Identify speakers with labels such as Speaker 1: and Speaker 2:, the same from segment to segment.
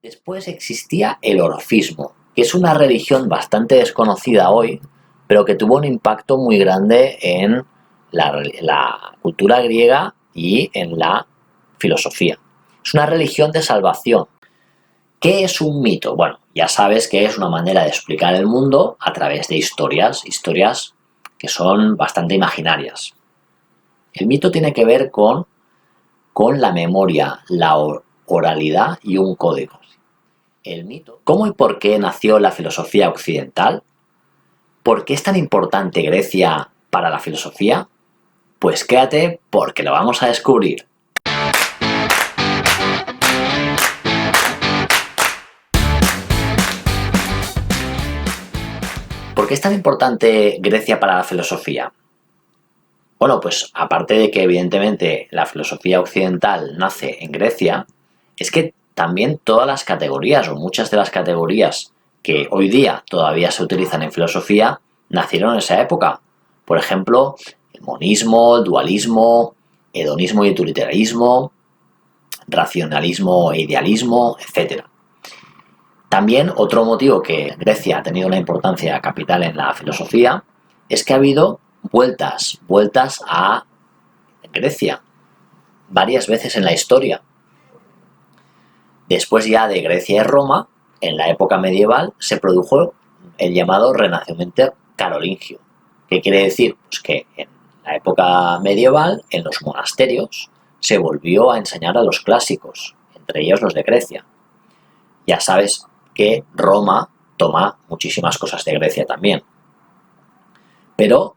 Speaker 1: Después existía el orfismo, que es una religión bastante desconocida hoy, pero que tuvo un impacto muy grande en la cultura griega y en la filosofía. Es una religión de salvación. ¿Qué es un mito? Bueno, ya sabes que es una manera de explicar el mundo a través de historias que son bastante imaginarias. El mito tiene que ver con la memoria, la oralidad y un código. El mito. ¿Cómo y por qué nació la filosofía occidental? ¿Por qué es tan importante Grecia para la filosofía? Pues quédate porque lo vamos a descubrir. ¿Por qué es tan importante Grecia para la filosofía? Bueno, pues aparte de que evidentemente la filosofía occidental nace en Grecia, es que también todas las categorías o muchas de las categorías que hoy día todavía se utilizan en filosofía nacieron en esa época. Por ejemplo, el monismo, el dualismo, hedonismo y utilitarismo, racionalismo e idealismo, etc. También otro motivo que Grecia ha tenido una importancia capital en la filosofía es que ha habido vueltas a Grecia varias veces en la historia. Después ya de Grecia y Roma, en la época medieval, se produjo el llamado Renacimiento carolingio. ¿Qué quiere decir? Pues que en la época medieval, en los monasterios, se volvió a enseñar a los clásicos, entre ellos los de Grecia. Ya sabes que Roma toma muchísimas cosas de Grecia también. Pero,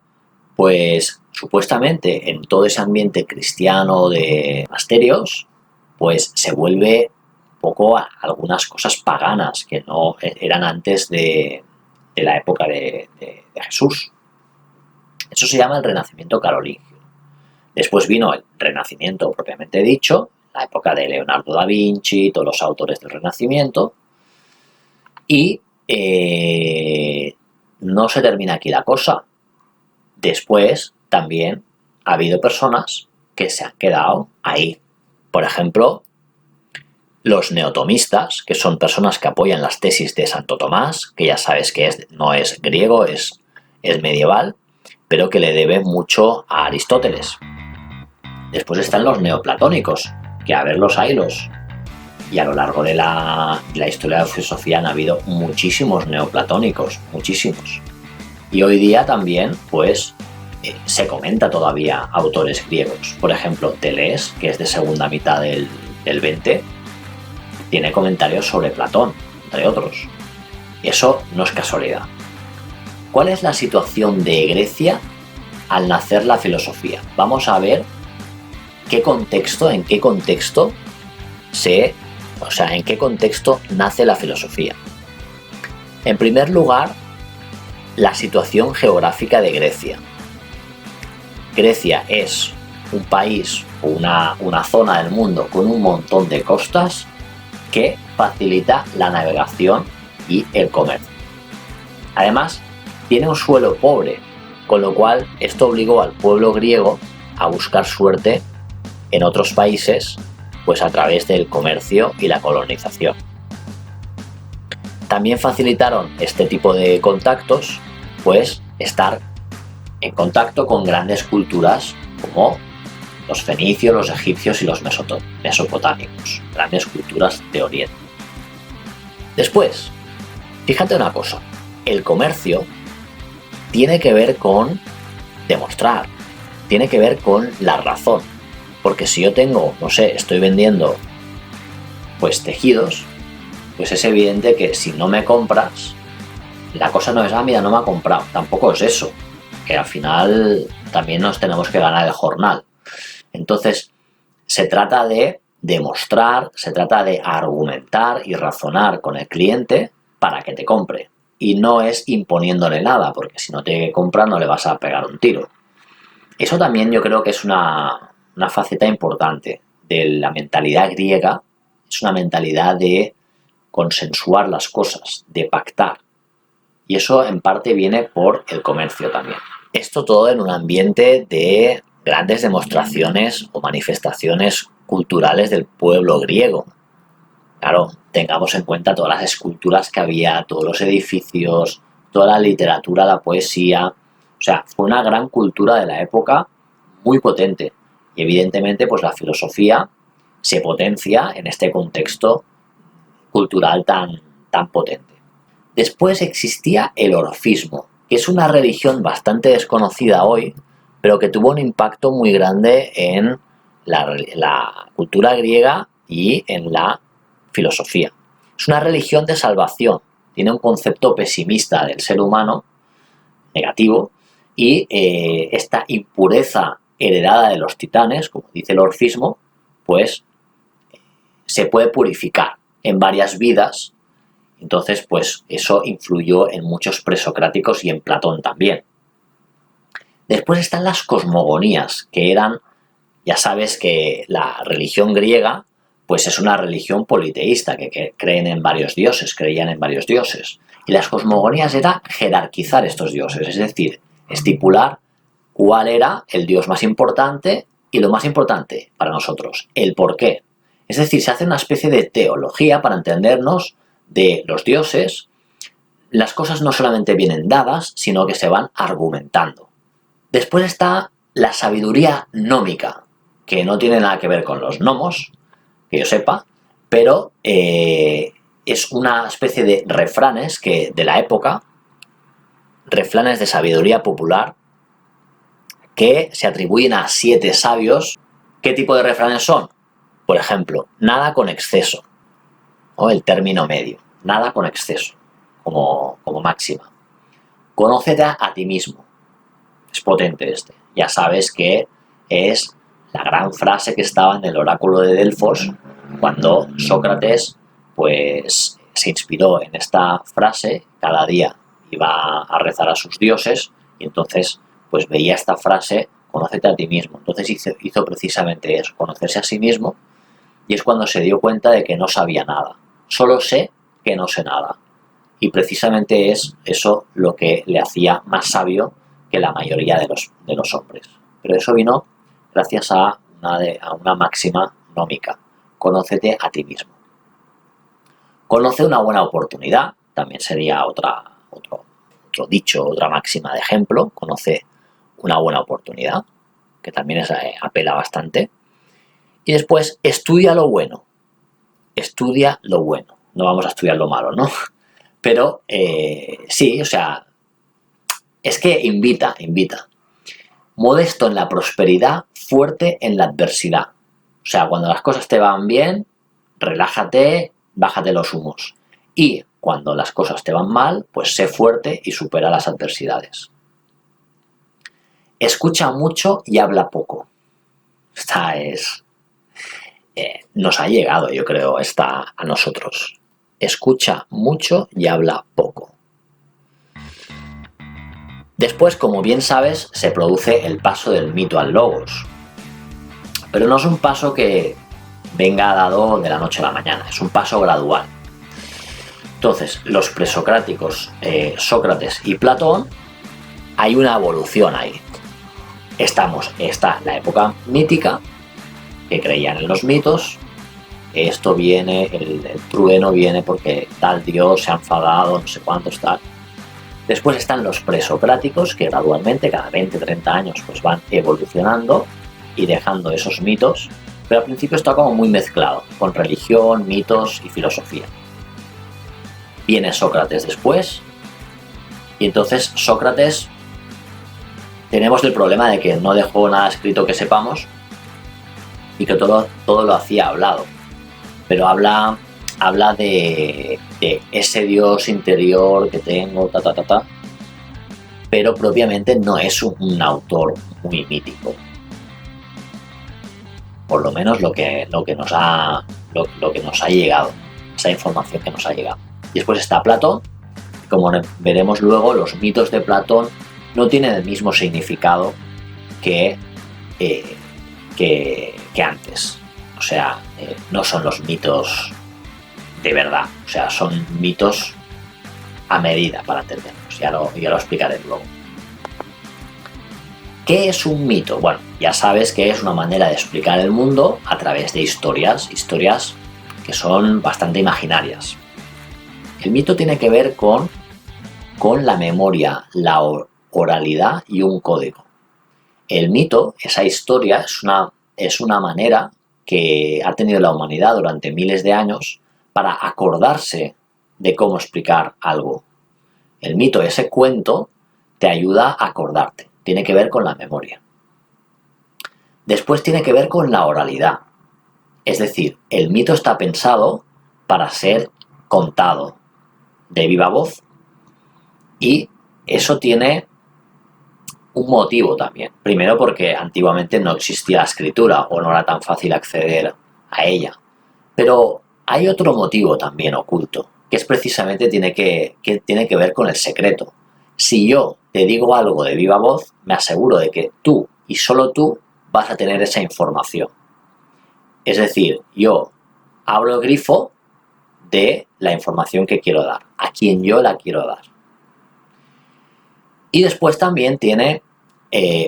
Speaker 1: pues, supuestamente en todo ese ambiente cristiano de monasterios, pues se vuelve un poco a algunas cosas paganas que no eran antes de la época de Jesús. Eso se llama el Renacimiento carolingio. Después vino el Renacimiento propiamente dicho, la época de Leonardo da Vinci, todos los autores del Renacimiento, y no se termina aquí la cosa. Después también ha habido personas que se han quedado ahí. Por ejemplo, los neotomistas, que son personas que apoyan las tesis de Santo Tomás, que ya sabes que no es griego, es medieval, pero que le debe mucho a Aristóteles. Después están los neoplatónicos, que a verlos haylos. Y a lo largo de la historia de la filosofía han habido muchísimos neoplatónicos, muchísimos. Y hoy día también, pues, se comenta todavía autores griegos. Por ejemplo, Deleuze, que es de segunda mitad del 20, tiene comentarios sobre Platón, entre otros. Y eso no es casualidad. ¿Cuál es la situación de Grecia al nacer la filosofía? Vamos a ver en qué contexto nace la filosofía. En primer lugar, la situación geográfica de Grecia. Grecia es un país o una zona del mundo con un montón de costas que facilita la navegación y el comercio. Además, tiene un suelo pobre, con lo cual esto obligó al pueblo griego a buscar suerte en otros países, pues a través del comercio y la colonización. También facilitaron este tipo de contactos, pues estar en contacto con grandes culturas como los fenicios, los egipcios y los mesopotámicos, grandes culturas de Oriente. Después, fíjate una cosa, el comercio tiene que ver con demostrar, tiene que ver con la razón, porque si yo tengo, no sé, estoy vendiendo pues tejidos, pues es evidente que si no me compras, la cosa no es, mira, no me ha comprado, tampoco es eso, que al final también nos tenemos que ganar el jornal. Entonces, se trata de demostrar, se trata de argumentar y razonar con el cliente para que te compre. Y no es imponiéndole nada, porque si no te compra no le vas a pegar un tiro. Eso también yo creo que es una faceta importante de la mentalidad griega, es una mentalidad de consensuar las cosas, de pactar. Y eso en parte viene por el comercio también. Esto todo en un ambiente de grandes demostraciones o manifestaciones culturales del pueblo griego. Claro, tengamos en cuenta todas las esculturas que había, todos los edificios, toda la literatura, la poesía. O sea, fue una gran cultura de la época, muy potente. Y evidentemente, pues la filosofía se potencia en este contexto cultural tan potente. Después existía el orfismo, que es una religión bastante desconocida hoy, pero que tuvo un impacto muy grande en la cultura griega y en la filosofía. Es una religión de salvación, tiene un concepto pesimista del ser humano, negativo, y esta impureza heredada de los titanes, como dice el orfismo, pues se puede purificar en varias vidas. Entonces, pues eso influyó en muchos presocráticos y en Platón también. Después están las cosmogonías, que eran, ya sabes que la religión griega, pues es una religión politeísta, que creen en varios dioses, creían en varios dioses. Y las cosmogonías era jerarquizar estos dioses, es decir, estipular cuál era el dios más importante y lo más importante para nosotros, el por qué. Es decir, se hace una especie de teología para entendernos de los dioses. Las cosas no solamente vienen dadas, sino que se van argumentando. Después está la sabiduría gnómica, que no tiene nada que ver con los gnomos, que yo sepa, pero es una especie de refranes que de la época, refranes de sabiduría popular, que se atribuyen a 7 sabios. ¿Qué tipo de refranes son? Por ejemplo, nada con exceso, o el término medio, nada con exceso, como máxima. Conócete a ti mismo. Es potente este. Ya sabes que es la gran frase que estaba en el oráculo de Delfos, cuando Sócrates pues se inspiró en esta frase, cada día iba a rezar a sus dioses y entonces pues veía esta frase, conócete a ti mismo. Entonces hizo precisamente eso, conocerse a sí mismo, y es cuando se dio cuenta de que no sabía nada. Solo sé que no sé nada. Y precisamente es eso lo que le hacía más sabio que la mayoría de los hombres. Pero eso vino gracias a una máxima gnómica. Conócete a ti mismo. Conoce una buena oportunidad, también sería otro dicho, otra máxima de ejemplo. Conoce una buena oportunidad, que también apela bastante. Y después, estudia lo bueno. Estudia lo bueno. No vamos a estudiar lo malo, ¿no? Pero sí, o sea, es que invita. Modesto en la prosperidad, fuerte en la adversidad. O sea, cuando las cosas te van bien, relájate, bájate los humos. Y cuando las cosas te van mal, pues sé fuerte y supera las adversidades. Escucha mucho y habla poco. Esta es... nos ha llegado, yo creo, esta a nosotros. Escucha mucho y habla poco. Después, como bien sabes, se produce el paso del mito al logos. Pero no es un paso que venga dado de la noche a la mañana, es un paso gradual. Entonces, los presocráticos, Sócrates y Platón, hay una evolución ahí. Está la época mítica, que creían en los mitos. Esto viene, el trueno viene porque tal dios se ha enfadado, no sé cuántos, tal. Después están los presocráticos, que gradualmente, cada 20-30 años, pues van evolucionando y dejando esos mitos, pero al principio está como muy mezclado, con religión, mitos y filosofía. Viene Sócrates después, y entonces Sócrates, tenemos el problema de que no dejó nada escrito que sepamos, y que todo lo hacía hablado, pero habla de ese Dios interior que tengo, pero propiamente no es un autor muy mítico. Por lo menos lo que nos ha llegado, esa información que nos ha llegado. Y después está Platón. Como veremos luego, los mitos de Platón no tienen el mismo significado que antes. O sea, no son los mitos de verdad, o sea, son mitos a medida para entenderlos. Ya lo explicaré luego. ¿Qué es un mito? Bueno, ya sabes que es una manera de explicar el mundo a través de historias que son bastante imaginarias. El mito tiene que ver con la memoria, la oralidad y un código. El mito, esa historia, es una manera que ha tenido la humanidad durante miles de años para acordarse de cómo explicar algo. El mito, ese cuento, te ayuda a acordarte. Tiene que ver con la memoria. Después tiene que ver con la oralidad. Es decir, el mito está pensado para ser contado de viva voz y eso tiene un motivo también. Primero porque antiguamente no existía la escritura o no era tan fácil acceder a ella. Pero hay otro motivo también oculto, que es precisamente tiene que ver con el secreto. Si yo te digo algo de viva voz, me aseguro de que tú y solo tú vas a tener esa información. Es decir, yo abro el grifo de la información que quiero dar, a quien yo la quiero dar. Y después también tiene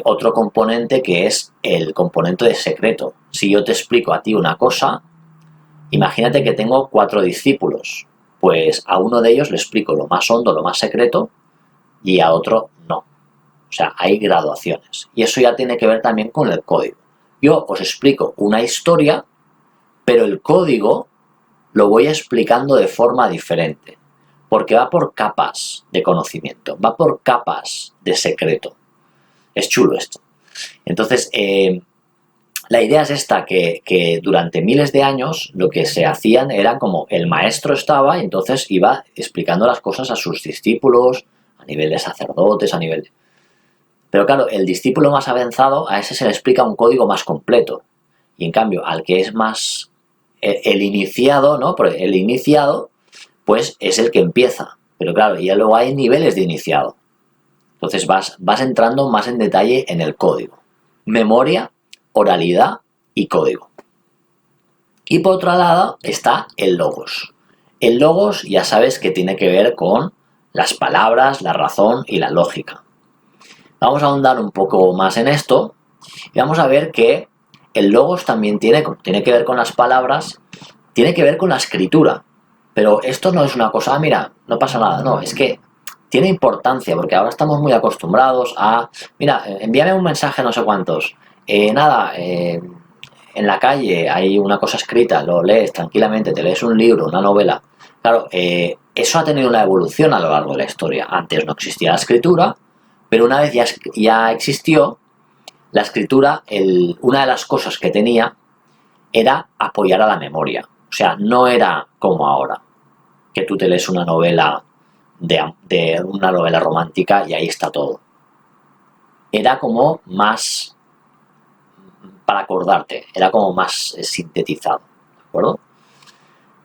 Speaker 1: otro componente que es el componente de secreto. Si yo te explico a ti una cosa, imagínate que tengo 4 discípulos, pues a uno de ellos le explico lo más hondo, lo más secreto, y a otro no. O sea, hay graduaciones. Y eso ya tiene que ver también con el código. Yo os explico una historia, pero el código lo voy explicando de forma diferente, porque va por capas de conocimiento, va por capas de secreto. Es chulo esto. Entonces, la idea es esta, que durante miles de años lo que se hacían era como el maestro estaba y entonces iba explicando las cosas a sus discípulos, a nivel de sacerdotes, a nivel de... Pero claro, el discípulo más avanzado, a ese se le explica un código más completo. Y en cambio, al que es más el iniciado, ¿no? Porque el iniciado, pues es el que empieza. Pero claro, ya luego hay niveles de iniciado. Entonces vas entrando más en detalle en el código. Memoria, oralidad y código. Y por otro lado está el logos. El logos ya sabes que tiene que ver con las palabras, la razón y la lógica. Vamos a ahondar un poco más en esto y vamos a ver que el logos también tiene que ver con las palabras, tiene que ver con la escritura. Pero esto no es una cosa, mira, no pasa nada, no, es que tiene importancia porque ahora estamos muy acostumbrados a, mira, envíame un mensaje no sé cuántos, en la calle hay una cosa escrita, lo lees tranquilamente, te lees un libro, una novela. Claro, eso ha tenido una evolución a lo largo de la historia. Antes no existía la escritura, pero una vez ya existió, la escritura, una de las cosas que tenía era apoyar a la memoria. O sea, no era como ahora, que tú te lees una novela de una novela romántica y ahí está todo. Era como más para acordarte, era como más sintetizado, ¿de acuerdo?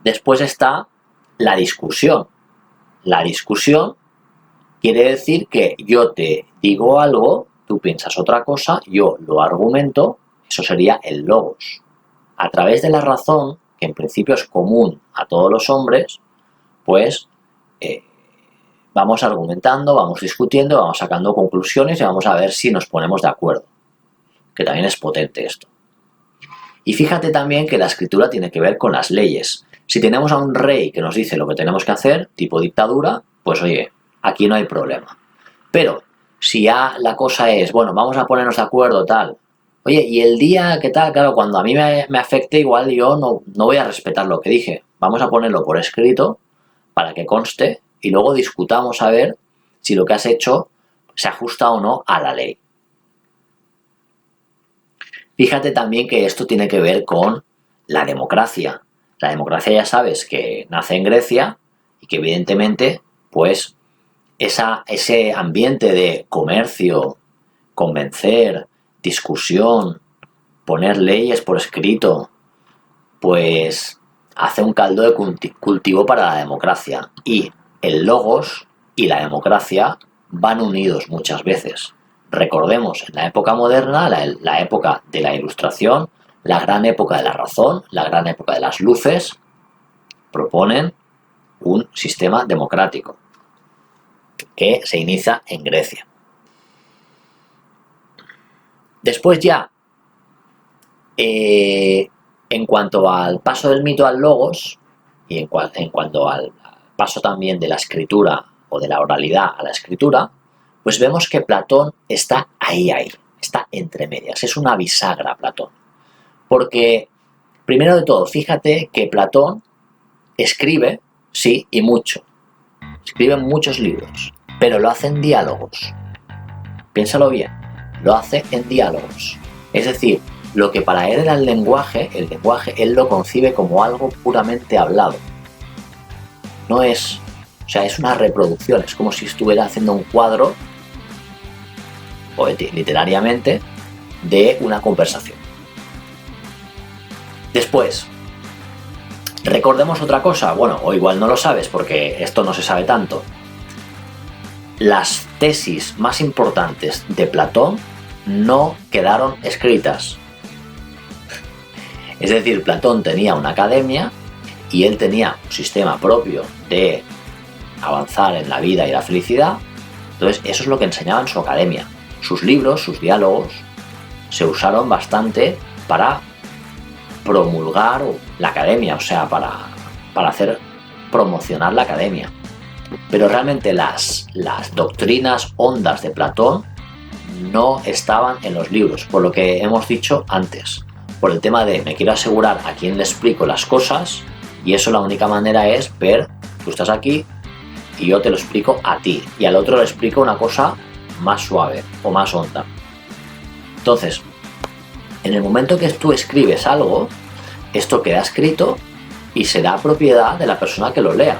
Speaker 1: Después está la discusión. La discusión quiere decir que yo te digo algo, tú piensas otra cosa, yo lo argumento, eso sería el logos. A través de la razón, que en principio es común a todos los hombres, pues vamos argumentando, vamos discutiendo, vamos sacando conclusiones y vamos a ver si nos ponemos de acuerdo. Que también es potente esto. Y fíjate también que la escritura tiene que ver con las leyes. Si tenemos a un rey que nos dice lo que tenemos que hacer, tipo dictadura, pues oye, aquí no hay problema. Pero si ya la cosa es, bueno, vamos a ponernos de acuerdo, tal. Oye, y el día que tal, claro, cuando a mí me afecte, igual yo no voy a respetar lo que dije. Vamos a ponerlo por escrito para que conste y luego discutamos a ver si lo que has hecho se ajusta o no a la ley. Fíjate también que esto tiene que ver con la democracia. La democracia ya sabes que nace en Grecia y que evidentemente, pues, ese ambiente de comercio, convencer, discusión, poner leyes por escrito, pues hace un caldo de cultivo para la democracia. Y el logos y la democracia van unidos muchas veces. Recordemos, en la época moderna, la época de la Ilustración, la gran época de la razón, la gran época de las luces, proponen un sistema democrático que se inicia en Grecia. Después ya, el En cuanto al paso del mito al logos, y en cuanto al paso también de la escritura o de la oralidad a la escritura, pues vemos que Platón está ahí, está entre medias, es una bisagra Platón. Porque, primero de todo, fíjate que Platón escribe, sí, y mucho. Escribe muchos libros, pero lo hace en diálogos. Piénsalo bien, lo hace en diálogos. Es decir, lo que para él era el lenguaje, él lo concibe como algo puramente hablado. No es, o sea, es una reproducción, es como si estuviera haciendo un cuadro, literariamente, de una conversación. Después, recordemos otra cosa, bueno, o igual no lo sabes porque esto no se sabe tanto. Las tesis más importantes de Platón no quedaron escritas. Es decir, Platón tenía una academia y él tenía un sistema propio de avanzar en la vida y la felicidad. Entonces, eso es lo que enseñaba en su academia. Sus libros, sus diálogos, se usaron bastante para promulgar la academia, o sea, para hacer promocionar la academia. Pero realmente las doctrinas hondas de Platón no estaban en los libros, por lo que hemos dicho antes, por el tema de me quiero asegurar a quién le explico las cosas, y eso la única manera es ver, tú estás aquí y yo te lo explico a ti, y al otro le explico una cosa más suave o más honda. Entonces, en el momento que tú escribes algo, esto queda escrito y será propiedad de la persona que lo lea.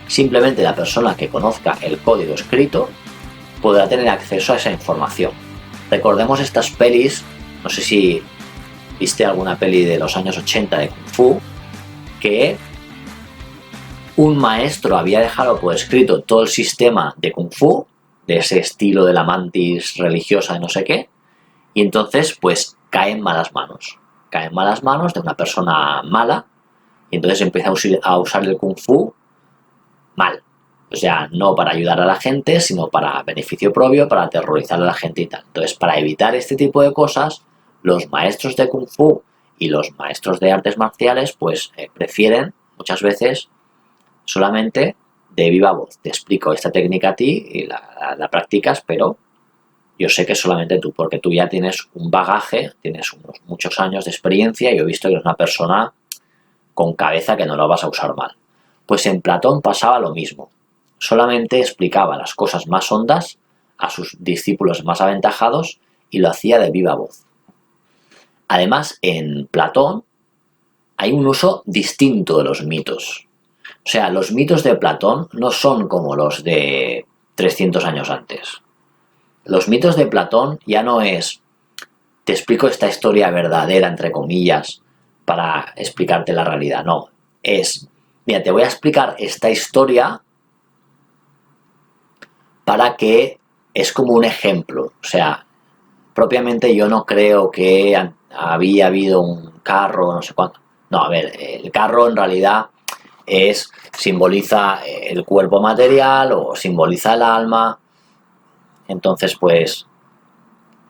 Speaker 1: Simplemente la persona que conozca el código escrito podrá tener acceso a esa información. Recordemos estas pelis, no sé si viste alguna peli de los años 80 de Kung Fu, que un maestro había dejado por escrito todo el sistema de Kung Fu, de ese estilo de la mantis religiosa de no sé qué, y entonces pues cae en malas manos de una persona mala, y entonces empieza a usar el Kung Fu mal. O sea, no para ayudar a la gente, sino para beneficio propio, para aterrorizar a la gente y tal. Entonces, para evitar este tipo de cosas, los maestros de Kung Fu y los maestros de artes marciales, pues prefieren muchas veces solamente de viva voz. Te explico esta técnica a ti y la practicas, pero yo sé que solamente tú, porque tú ya tienes un bagaje, tienes muchos años de experiencia y yo he visto que eres una persona con cabeza que no lo vas a usar mal. Pues en Platón pasaba lo mismo. Solamente explicaba las cosas más hondas a sus discípulos más aventajados y lo hacía de viva voz. Además, en Platón hay un uso distinto de los mitos. O sea, los mitos de Platón no son como los de 300 años antes. Los mitos de Platón ya no es te explico esta historia verdadera, entre comillas, para explicarte la realidad. No, es mira, te voy a explicar esta historia para que es como un ejemplo. O sea, propiamente yo no creo que había habido un carro, no sé cuánto. No, a ver, el carro en realidad simboliza el cuerpo material o simboliza el alma. Entonces, pues,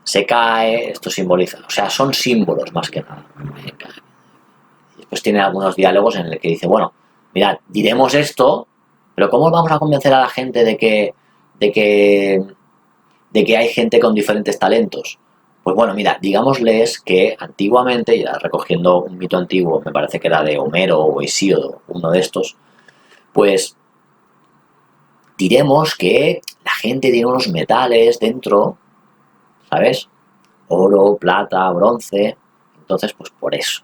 Speaker 1: se cae, esto simboliza, o sea, son símbolos más que nada. Después tiene algunos diálogos en el que dice, bueno, mirad, diremos esto, pero ¿cómo vamos a convencer a la gente de que hay gente con diferentes talentos? Pues bueno, mira, digámosles que antiguamente, ya recogiendo un mito antiguo, me parece que era de Homero o Hesíodo, uno de estos, pues diremos que la gente tiene unos metales dentro, ¿sabes? Oro, plata, bronce, entonces pues por eso.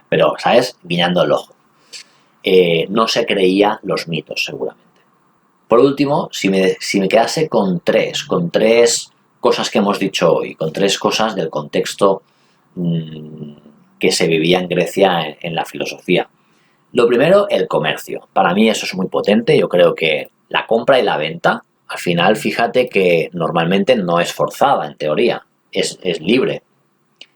Speaker 1: Pero, ¿sabes? Guiñando el ojo. No se creía los mitos, seguramente. Por último, si me quedase con tres cosas que hemos dicho hoy, con tres cosas del contexto que se vivía en Grecia en la filosofía. Lo primero, el comercio. Para mí eso es muy potente. Yo creo que la compra y la venta, al final, fíjate que normalmente no es forzada, en teoría. Es libre.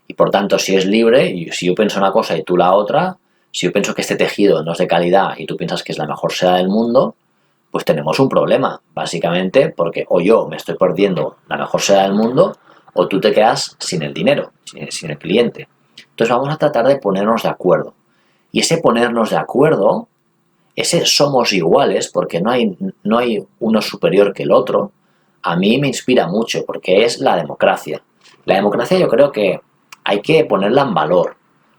Speaker 1: Y por tanto, si es libre, y si yo pienso una cosa y tú la otra, si yo pienso que este tejido no es de calidad y tú piensas que es la mejor seda del mundo, pues tenemos un problema, básicamente, porque o yo me estoy perdiendo la mejor seda del mundo o tú te quedas sin el dinero, sin el cliente. Entonces vamos a tratar de ponernos de acuerdo. Y ese ponernos de acuerdo, ese somos iguales, porque no hay uno superior que el otro, a mí me inspira mucho, porque es la democracia. La democracia yo creo que hay que ponerla en valor,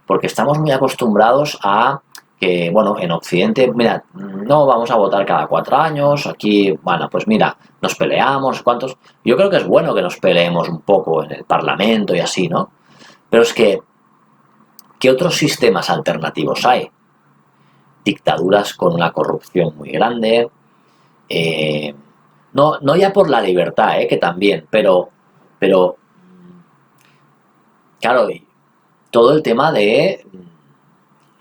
Speaker 1: porque estamos muy acostumbrados a que, bueno, en Occidente, mira, no vamos a votar cada 4 años, aquí, bueno, pues mira, nos peleamos, ¿cuántos? Yo creo que es bueno que nos peleemos un poco en el Parlamento y así, ¿no? Pero es que, ¿qué otros sistemas alternativos hay? Dictaduras con una corrupción muy grande, no ya por la libertad, que también, pero claro, todo el tema de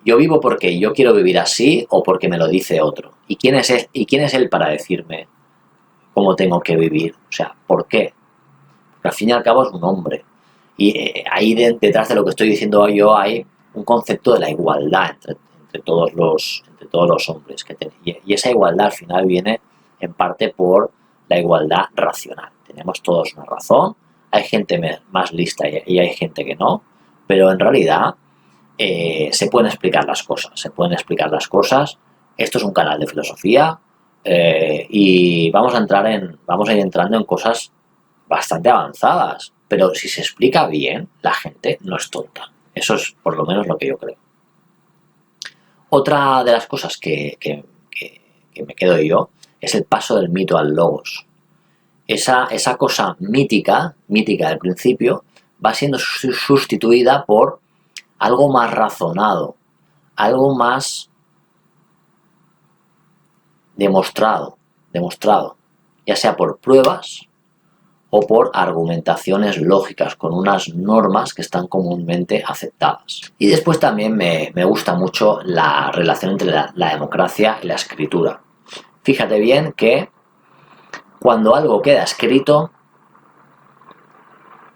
Speaker 1: yo vivo porque yo quiero vivir así o porque me lo dice otro. ¿Y quién es él para decirme cómo tengo que vivir? O sea, ¿por qué? Porque al fin y al cabo es un hombre. Y ahí detrás de lo que estoy diciendo yo hay un concepto de la igualdad entre todos los hombres. Y esa igualdad al final viene en parte por la igualdad racional. Tenemos todos una razón, hay gente más lista y hay gente que no, pero en realidad se pueden explicar las cosas, Esto es un canal de filosofía y vamos a ir entrando en cosas bastante avanzadas, pero si se explica bien, la gente no es tonta. Eso es por lo menos lo que yo creo. Otra de las cosas que me quedo yo es el paso del mito al logos. Esa cosa mítica del principio va siendo sustituida por algo más razonado, algo más demostrado, ya sea por pruebas o por argumentaciones lógicas con unas normas que están comúnmente aceptadas. Y después también me gusta mucho la relación entre la democracia y la escritura. Fíjate bien que cuando algo queda escrito,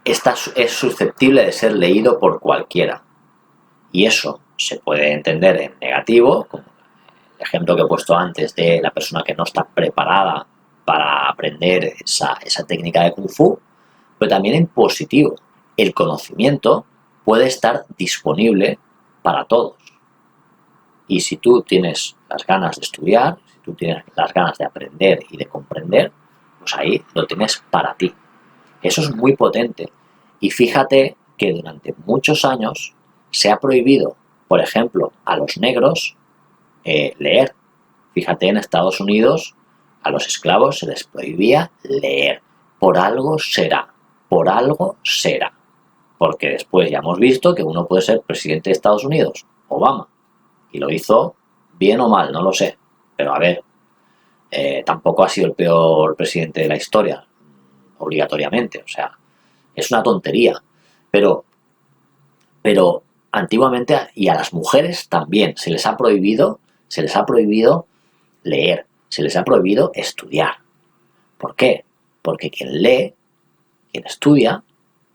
Speaker 1: es susceptible de ser leído por cualquiera. Y eso se puede entender en negativo, como el ejemplo que he puesto antes de la persona que no está preparada para aprender esa técnica de Kung Fu, pero también en positivo. El conocimiento puede estar disponible para todos. Y si tú tienes las ganas de estudiar, si tú tienes las ganas de aprender y de comprender, pues ahí lo tienes para ti. Eso es muy potente. Y fíjate que durante muchos años se ha prohibido, por ejemplo, a los negros leer. Fíjate, en Estados Unidos a los esclavos se les prohibía leer. Por algo será. Porque después ya hemos visto que uno puede ser presidente de Estados Unidos, Obama, y lo hizo bien o mal, no lo sé. Pero a ver, tampoco ha sido el peor presidente de la historia, obligatoriamente. O sea, es una tontería. Pero antiguamente, y a las mujeres también, se les ha prohibido leer, se les ha prohibido estudiar. ¿Por qué? Porque quien lee, quien estudia,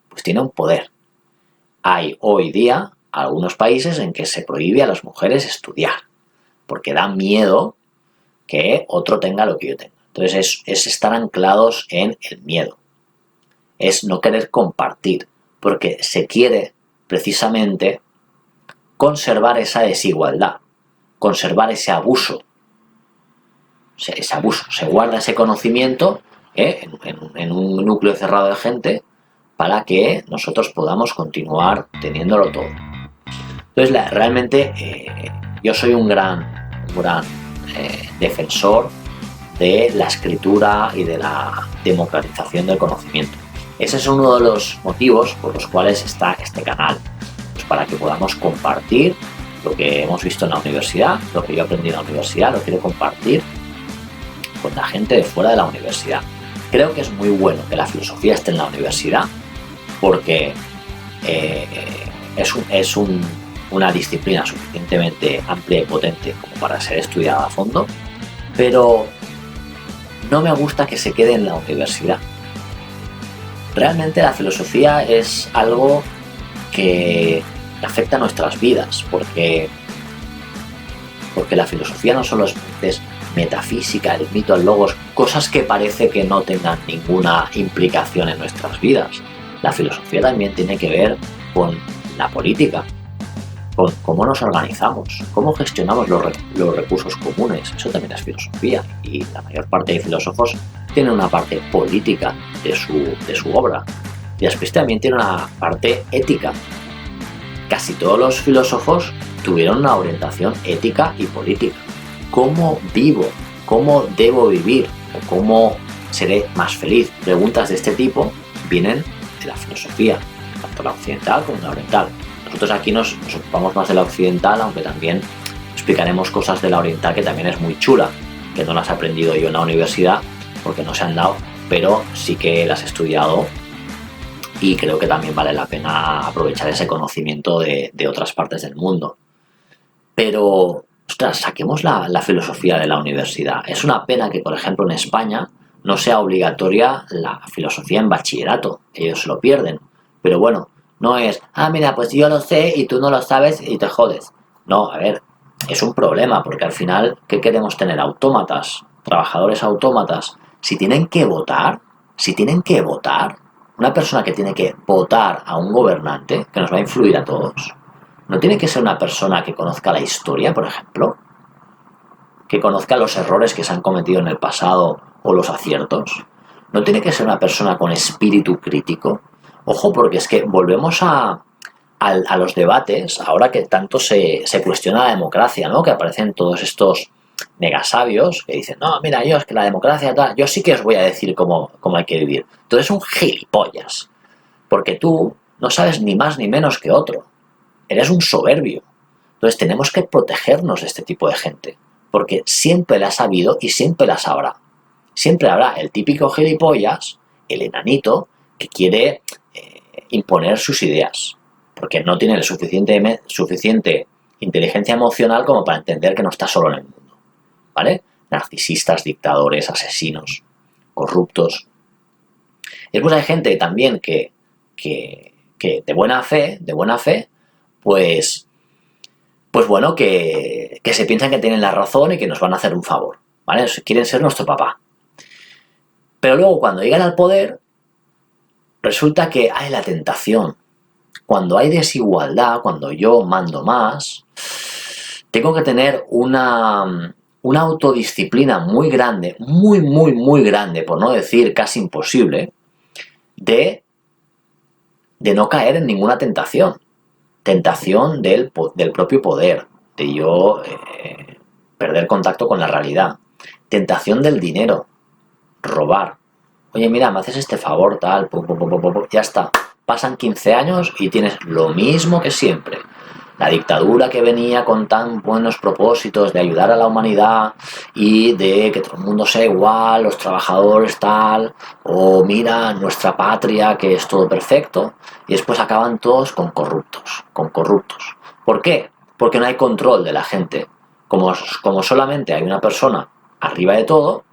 Speaker 1: pues tiene un poder. Hay hoy día algunos países en que se prohíbe a las mujeres estudiar, porque da miedo que otro tenga lo que yo tengo. Entonces es estar anclados en el miedo. Es no querer compartir, porque se quiere precisamente conservar esa desigualdad, conservar ese abuso. Se guarda ese conocimiento en un núcleo cerrado de gente para que nosotros podamos continuar teniéndolo todo. Entonces, realmente yo soy un gran defensor de la escritura y de la democratización del conocimiento. Ese es uno de los motivos por los cuales está este canal, pues para que podamos compartir lo que hemos visto en la universidad, lo que yo aprendí en la universidad, lo quiero compartir con la gente de fuera de la universidad. Creo que es muy bueno que la filosofía esté en la universidad porque es una disciplina suficientemente amplia y potente como para ser estudiada a fondo, pero no me gusta que se quede en la universidad. Realmente la filosofía es algo que afecta a nuestras vidas, porque la filosofía no solo es metafísica, el mito, el logos, cosas que parece que no tengan ninguna implicación en nuestras vidas. La filosofía también tiene que ver con la política, con cómo nos organizamos, cómo gestionamos los recursos comunes. Eso también es filosofía, y la mayor parte de filósofos tienen una parte política de su obra, y después también tiene una parte ética. Casi todos los filósofos tuvieron una orientación ética y política. ¿Cómo vivo? ¿Cómo debo vivir? ¿O cómo seré más feliz? Preguntas de este tipo vienen de la filosofía, tanto la occidental como la oriental. Nosotros aquí nos ocupamos más de la occidental, aunque también explicaremos cosas de la oriental que también es muy chula, que no las he aprendido yo en la universidad porque no se han dado, pero sí que las he estudiado, y creo que también vale la pena aprovechar ese conocimiento de otras partes del mundo. Pero, ostras, saquemos la filosofía de la universidad. Es una pena que, por ejemplo, en España no sea obligatoria la filosofía en bachillerato. Ellos se lo pierden. Pero bueno, no es, mira, pues yo lo sé y tú no lo sabes y te jodes. No, a ver, es un problema, porque al final, ¿qué queremos tener? Autómatas, trabajadores autómatas. Si tienen que votar, una persona que tiene que votar a un gobernante que nos va a influir a todos, ¿no tiene que ser una persona que conozca la historia, por ejemplo? Que conozca los errores que se han cometido en el pasado o los aciertos. ¿No tiene que ser una persona con espíritu crítico? Ojo, porque es que volvemos a los debates, ahora que tanto se cuestiona la democracia, ¿no? Que aparecen todos estos megasabios que dicen, no, mira, yo es que la democracia tal, yo sí que os voy a decir cómo hay que vivir. Tú eres un gilipollas, porque tú no sabes ni más ni menos que otro. Eres un soberbio. Entonces tenemos que protegernos de este tipo de gente, porque siempre la ha sabido y siempre la sabrá. Siempre habrá el típico gilipollas, el enanito, que quiere imponer sus ideas, porque no tiene suficiente inteligencia emocional como para entender que no está solo en el mundo. ¿Vale? Narcisistas, dictadores, asesinos, corruptos. Y después hay gente también que de buena fe, pues bueno, que se piensan que tienen la razón y que nos van a hacer un favor, ¿vale? Quieren ser nuestro papá. Pero luego, cuando llegan al poder, resulta que hay la tentación. Cuando hay desigualdad, cuando yo mando más, tengo que tener una autodisciplina muy grande, muy grande, por no decir casi imposible, de no caer en ninguna tentación. Tentación del propio poder, de yo perder contacto con la realidad. Tentación del dinero, robar. Oye, mira, me haces este favor, tal, ya está. Pasan 15 años y tienes lo mismo que siempre. La dictadura que venía con tan buenos propósitos de ayudar a la humanidad y de que todo el mundo sea igual, los trabajadores tal, o mira, nuestra patria que es todo perfecto, y después acaban todos con corruptos. ¿Por qué? Porque no hay control de la gente. Como solamente hay una persona arriba de todo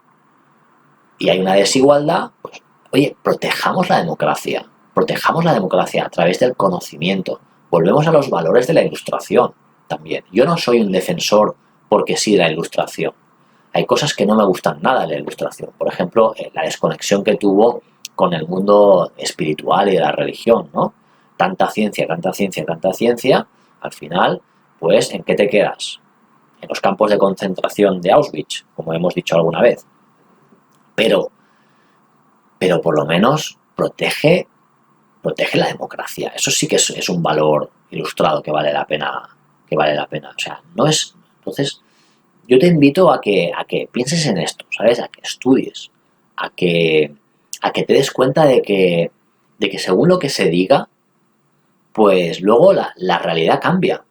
Speaker 1: y hay una desigualdad, pues, oye, protejamos la democracia a través del conocimiento. Volvemos a los valores de la Ilustración también. Yo no soy un defensor porque sí de la Ilustración. Hay cosas que no me gustan nada de la Ilustración. Por ejemplo, la desconexión que tuvo con el mundo espiritual y de la religión, ¿no? Tanta ciencia. Al final, pues, ¿en qué te quedas? En los campos de concentración de Auschwitz, como hemos dicho alguna vez. Pero por lo menos protege la democracia. Eso sí que es un valor ilustrado que vale la pena. O sea, no es. Entonces, yo te invito a que pienses en esto, ¿sabes? A que estudies, a que te des cuenta de que según lo que se diga, pues luego la realidad cambia.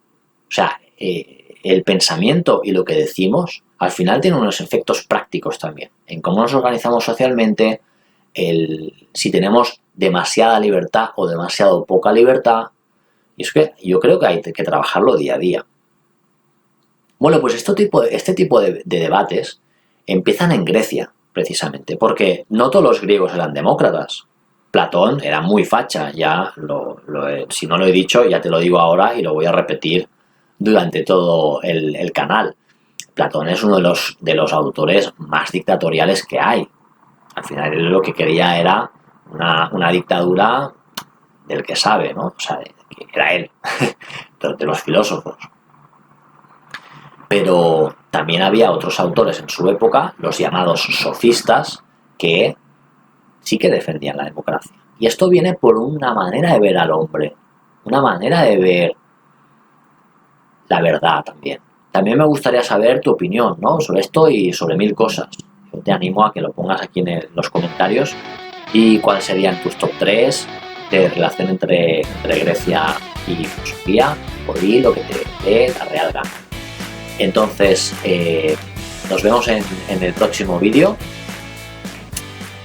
Speaker 1: O sea, el pensamiento y lo que decimos al final tiene unos efectos prácticos también, en cómo nos organizamos socialmente, si tenemos demasiada libertad o demasiado poca libertad. Y es que yo creo que hay que trabajarlo día a día. Bueno, pues este tipo de debates empiezan en Grecia, precisamente, porque no todos los griegos eran demócratas. Platón era muy facha, si no lo he dicho, ya te lo digo ahora y lo voy a repetir durante todo el canal. Platón es uno de los autores más dictatoriales que hay. Al final él lo que quería era una dictadura del que sabe, ¿no? O sea, que era él. de los filósofos. Pero también había otros autores en su época, los llamados sofistas, que sí que defendían la democracia. Y esto viene por una manera de ver al hombre, una manera de ver la verdad también. También me gustaría saber tu opinión, ¿no?, sobre esto y sobre mil cosas. Yo te animo a que lo pongas aquí en los comentarios y cuáles serían tus top 3 de relación entre Grecia y filosofía, o di lo que te dé la real gana. Entonces, nos vemos en el próximo vídeo.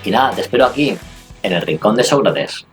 Speaker 1: Y nada, te espero aquí, en el Rincón de Sócrates.